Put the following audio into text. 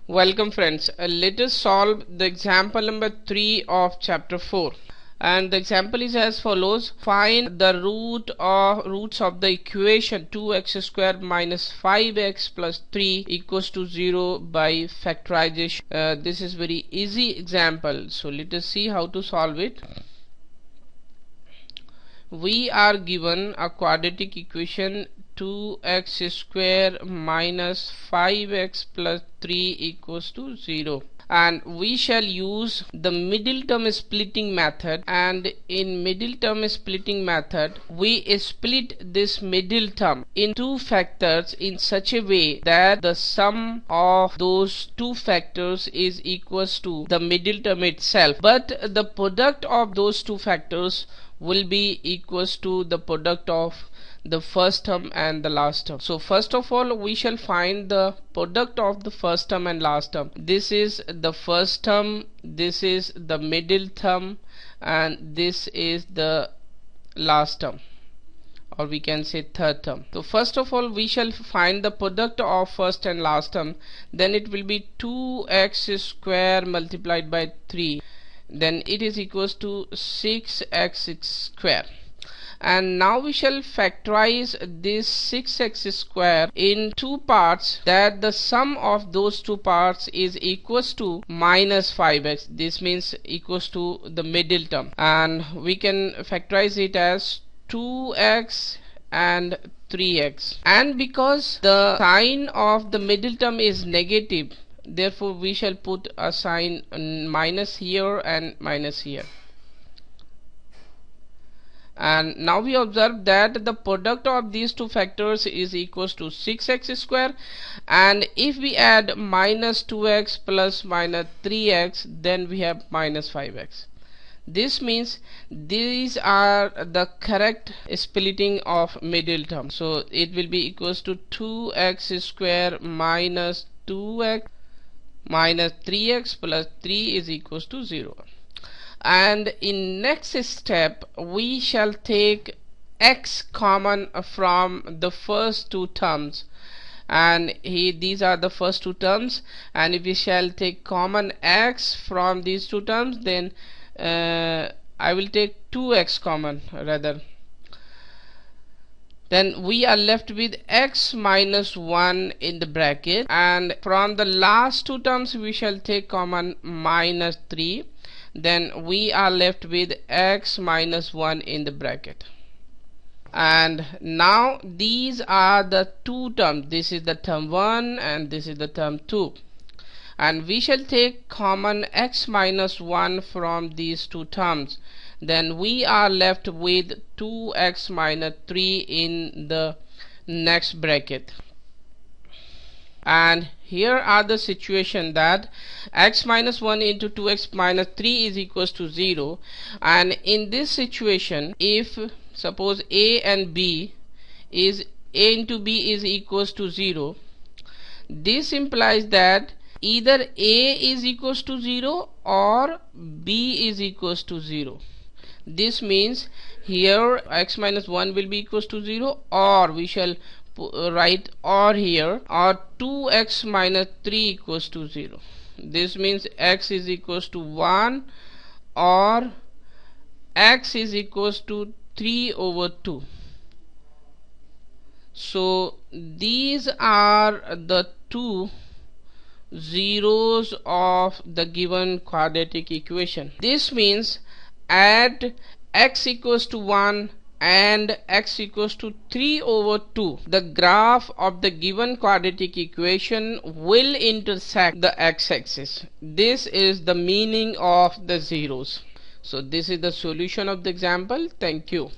Welcome friends. Let us solve the example number 3 of chapter 4. And the example is as follows. Find the roots of the equation 2x squared minus 5x plus 3 equals to 0 by factorization. This is very easy example. So let us see how to solve it. We are given a quadratic equation 2x square minus 5x plus 3 equals to 0, and we shall use the middle term splitting method. And in middle term splitting method, we split this middle term in two factors in such a way that the sum of those two factors is equals to the middle term itself, but the product of those two factors will be equals to the product of the first term and the last term. So first of all, we shall find the product of the first term and last term. This is the first term, this is the middle term, and this is the last term, or we can say third term. So first of all, we shall find the product of first and last term. Then it will be 2x square multiplied by 3, then it is equals to 6x square. And now we shall factorize this 6x square in two parts, that the sum of those two parts is equals to minus 5x. This means equals to the middle term, and we can factorize it as 2x and 3x. And because the sign of the middle term is negative, therefore we shall put a sign minus here and minus here. And now we observe that the product of these two factors is equals to 6x square, and if we add minus 2x plus minus 3x, then we have minus 5x. This means these are the correct splitting of middle term. So it will be equals to 2x square minus 2x minus 3x plus 3 is equals to 0. And in next step, we shall take x common from the first two terms, and these are the first two terms, and if we shall take common x from these two terms, then I will take 2x common rather. Then we are left with x minus 1 in the bracket, and from the last two terms we shall take common minus 3. Then we are left with x minus 1 in the bracket. And now these are the two terms. This is the term 1 and this is the term 2. And we shall take common x minus 1 from these two terms. Then we are left with 2x minus 3 in the next bracket. And here are the situation that x minus 1 into 2x minus 3 is equals to 0. And in this situation, if suppose a and b is a into b is equals to 0, this implies that either a is equals to 0 or b is equals to 0. This means here x minus 1 will be equals to 0, or we shall write or here, or 2x minus 3 equals to 0. This means x is equals to 1 or x is equals to 3 over 2. So these are the two zeros of the given quadratic equation. This means at x equals to 1 and x equals to 3 over 2, the graph of the given quadratic equation will intersect the x-axis. This is the meaning of the zeros. So this is the solution of the example. Thank you.